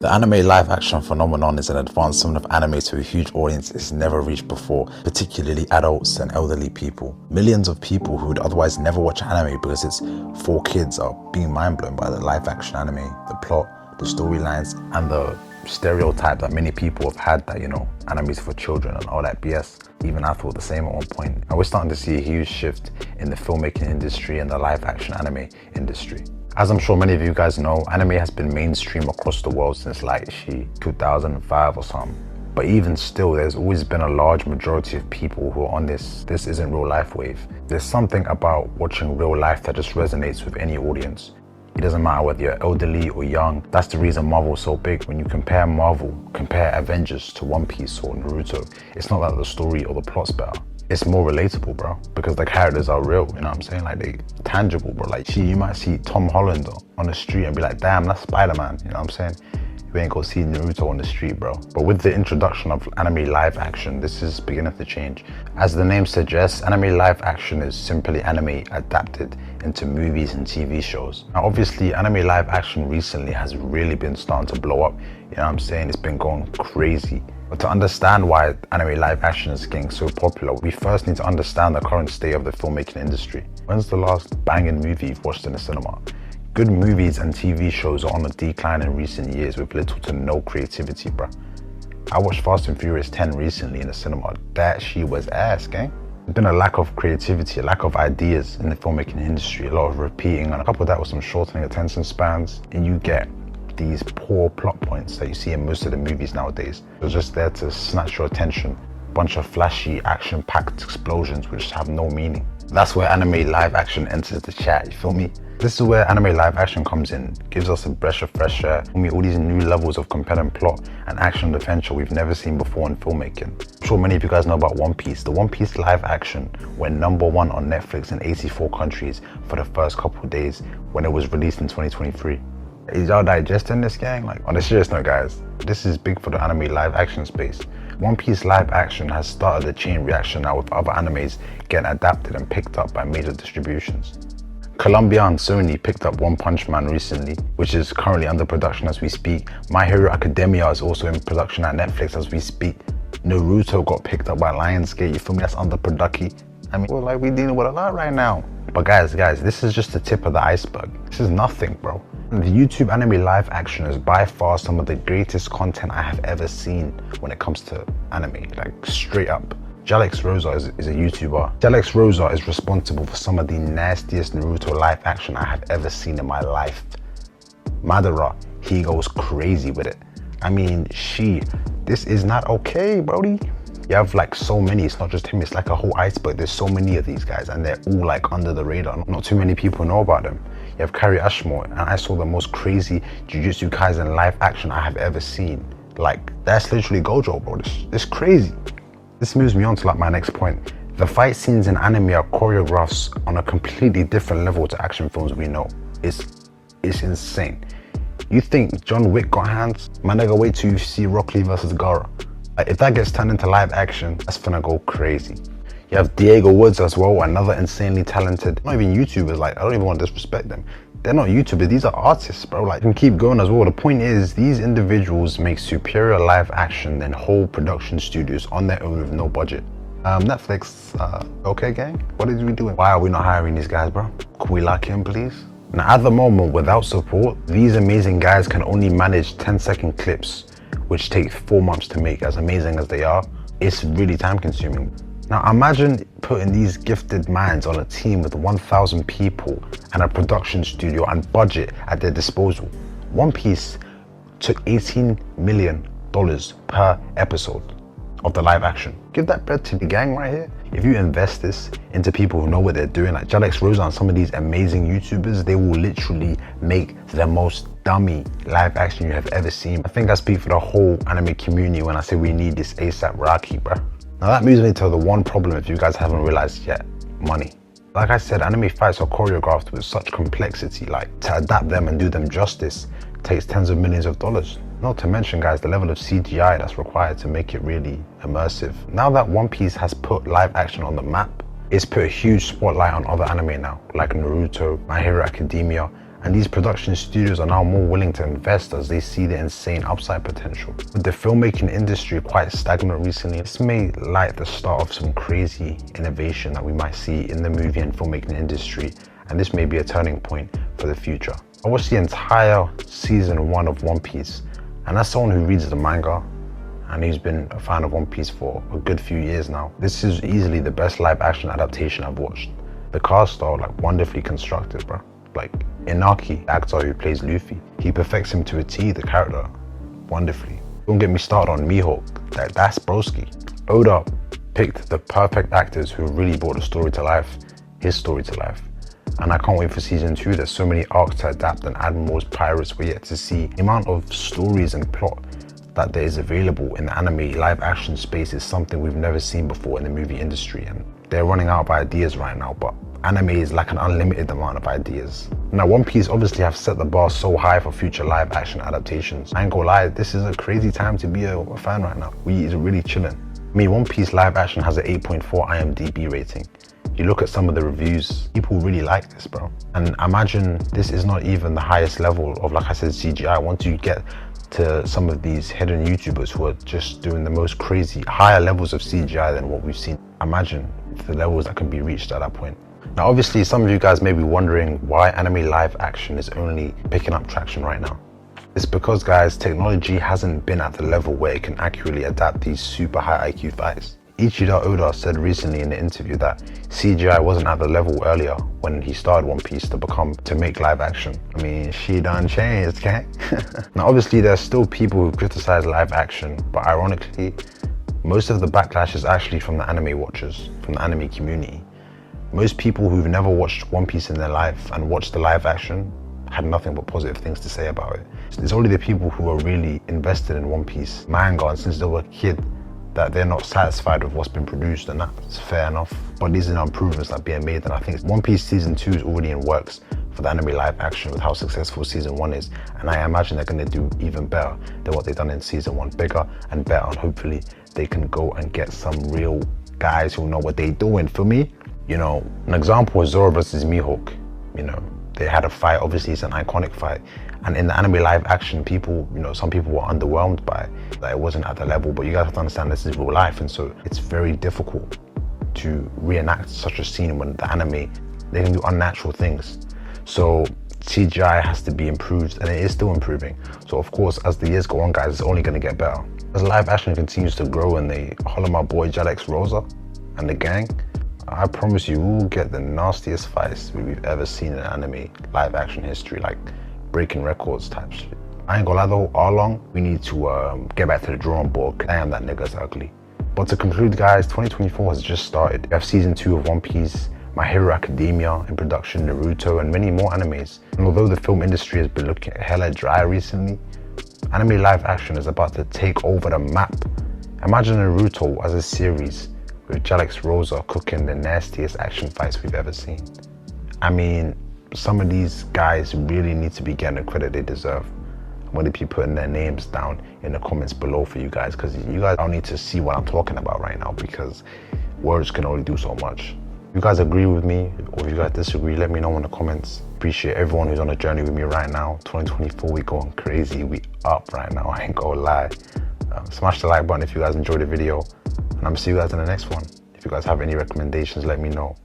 The anime live-action phenomenon is an advancement of anime to a huge audience it's never reached before, particularly adults and elderly people. Millions of people who would otherwise never watch anime because it's for kids are being mind-blown by the live-action anime, the plot, the storylines, and the stereotype that many people have had that, anime is for children and all that BS. Even I thought the same at one point. And we're starting to see a huge shift in the filmmaking industry and the live-action anime industry. As I'm sure many of you guys know, anime has been mainstream across the world since like 2005 or something. But even still, there's always been a large majority of people who are on this isn't real life wave. There's something about watching real life that just resonates with any audience. It doesn't matter whether you're elderly or young. That's the reason Marvel's so big. When you compare Avengers to One Piece or Naruto, it's not that the story or the plot's better. It's more relatable, bro, because the characters are real, you know what I'm saying? Like, they tangible, bro. Like, you might see Tom Holland on the street and be like, damn, that's Spider-Man, you know what I'm saying? You ain't gonna see Naruto on the street, bro. But with the introduction of anime live action, this is beginning to change. As the name suggests, anime live action is simply anime adapted into movies and TV shows. Now, obviously, anime live action recently has really been starting to blow up, you know what I'm saying? It's been going crazy. But to understand why anime live action is getting so popular, we first need to understand the current state of the filmmaking industry. When's the last banging movie you've watched in the cinema? Good movies and TV shows are on a decline in recent years with little to no creativity, bruh. I watched Fast and Furious 10 recently in the cinema. That shit was ass, gang. There's been a lack of creativity, a lack of ideas in the filmmaking industry, a lot of repeating, and a couple of that with some shortening attention spans, and you get these poor plot points that you see in most of the movies nowadays. They're just there to snatch your attention. Bunch of flashy, action-packed explosions which have no meaning. That's where anime live action enters the chat, you feel me? This is where anime live action comes in, gives us a breath of fresh air, all these new levels of compelling plot and action adventure we've never seen before in filmmaking. I'm sure many of you guys know about One Piece. The One Piece live action went #1 on Netflix in 84 countries for the first couple of days when it was released in 2023. Is y'all digesting this, gang? Like, on a serious note, guys, this is big for the anime live action space. One Piece live action has started a chain reaction now with other animes getting adapted and picked up by major distributions. Columbia and Sony picked up One Punch Man recently, which is currently under production as we speak. My Hero Academia is also in production at Netflix as we speak. Naruto got picked up by Lionsgate, you feel me? That's under production. I mean, well, like, we dealing with a lot right now. But guys, this is just the tip of the iceberg. This is nothing, bro. The YouTube anime live action is by far some of the greatest content I have ever seen when it comes to anime, like straight up. Jalix Rosa is a YouTuber. Jalix Rosa is responsible for some of the nastiest Naruto live action I have ever seen in my life. Madara, he goes crazy with it. I mean, this is not okay, brody. You have like so many, it's not just him, it's like a whole iceberg. There's so many of these guys and they're all like under the radar. Not too many people know about them. You have Kari Ashmore, and I saw the most crazy Jujutsu Kaisen live action I have ever seen. Like, that's literally Gojo, bro. This crazy. This moves me on to like my next point. The fight scenes in anime are choreographs on a completely different level to action films we know. It's insane. You think John Wick got hands? Man, nigga, wait till you see Rock Lee versus Gaara. Like, if that gets turned into live action, that's gonna go crazy. You have Diego Woods as well, another insanely talented, not even YouTubers, like, I don't even want to disrespect them. They're not YouTubers, these are artists, bro. Like, you can keep going as well. The point is, these individuals make superior live action than whole production studios on their own with no budget. Netflix, okay, gang? What is we doing? Why are we not hiring these guys, bro? Can we lock in, please? Now, at the moment, without support, these amazing guys can only manage 10-second clips, which take 4 months to make. As amazing as they are, it's really time-consuming. Now imagine putting these gifted minds on a team with 1,000 people and a production studio and budget at their disposal. One Piece took $18 million per episode of the live action. Give that bread to the gang right here. If you invest this into people who know what they're doing, like Jalix Rosa and some of these amazing YouTubers, they will literally make the most dummy live action you have ever seen. I think I speak for the whole anime community when I say we need this ASAP Rocky, bro. Now that moves me to the one problem if you guys haven't realized yet, money. Like I said, anime fights are choreographed with such complexity, like to adapt them and do them justice takes tens of millions of dollars. Not to mention, guys, the level of CGI that's required to make it really immersive. Now that One Piece has put live action on the map, it's put a huge spotlight on other anime now, like Naruto, My Hero Academia, And these production studios are now more willing to invest as they see the insane upside potential. With the filmmaking industry quite stagnant recently, this may light the start of some crazy innovation that we might see in the movie and filmmaking industry, and this may be a turning point for the future. I watched the entire season 1 of One Piece, and as someone who reads the manga, and he's been a fan of One Piece for a good few years now, this is easily the best live action adaptation I've watched. The cast are like wonderfully constructed, bro. Like Inaki, the actor who plays Luffy, he perfects him to a T, the character, wonderfully. Don't get me started on Mihawk, that's broski. Oda picked the perfect actors who really brought the story to life, his story to life. And I can't wait for season 2. There's so many arcs to adapt, and admirals, pirates, we're yet to see. The amount of stories and plot that there is available in the anime live action space is something we've never seen before in the movie industry, and they're running out of ideas right now, but anime is like an unlimited amount of ideas. Now, One Piece obviously have set the bar so high for future live action adaptations. I ain't gonna lie, this is a crazy time to be a fan right now. We is really chilling. I mean, One Piece live action has an 8.4 IMDb rating. You look at some of the reviews, people really like this, bro. And imagine this is not even the highest level of, like I said, CGI. Once you get to some of these hidden YouTubers who are just doing the most crazy, higher levels of CGI than what we've seen, imagine the levels that can be reached at that point. Now, obviously, some of you guys may be wondering why anime live action is only picking up traction right now. It's because, guys, technology hasn't been at the level where it can accurately adapt these super high IQ fights. Ichida Oda said recently in an interview that CGI wasn't at the level earlier when he started One Piece to make live action. I mean, she done changed, okay? Now, obviously, there's still people who criticize live action, but ironically, most of the backlash is actually from the anime watchers, from the anime community. Most people who've never watched One Piece in their life and watched the live action had nothing but positive things to say about it. It's only the people who are really invested in One Piece manga and since they were a kid that they're not satisfied with what's been produced, and that's fair enough. But these are improvements that are being made, and I think One Piece season 2 is already in works for the anime live action with how successful season 1 is, and I imagine they're going to do even better than what they've done in season 1, bigger and better, and hopefully they can go and get some real guys who know what they're doing. For me, you know, an example was Zoro versus Mihawk. You know, they had a fight, obviously it's an iconic fight, and in the anime live action, people, you know, some people were underwhelmed by it, that it wasn't at the level, but you guys have to understand this is real life, and so it's very difficult to reenact such a scene when the anime, they can do unnatural things. So CGI has to be improved, and it is still improving. So of course, as the years go on, guys, it's only going to get better. As live action continues to grow and they holler my boy Alex Rosa and the gang, I promise you, we'll get the nastiest fights we've ever seen in anime live action history, like breaking records type shit. I ain't gonna lie though, Arlong, we need to get back to the drawing board. Damn, that nigga's ugly. But to conclude, guys, 2024 has just started. We have season 2 of One Piece, My Hero Academia in production, Naruto, and many more animes. And although the film industry has been looking hella dry recently, anime live action is about to take over the map. Imagine Naruto as a series with Alex Rosa cooking the nastiest action fights we've ever seen. I mean, some of these guys really need to be getting the credit they deserve. I'm going to be putting their names down in the comments below for you guys, because you guys don't need to see what I'm talking about right now, because words can only do so much. If you guys agree with me, or if you guys disagree, let me know in the comments. Appreciate everyone who's on a journey with me right now. 2024, we going crazy, we up right now, I ain't gonna lie. Smash the like button if you guys enjoyed the video, and I'm gonna see you guys in the next one. If you guys have any recommendations, let me know.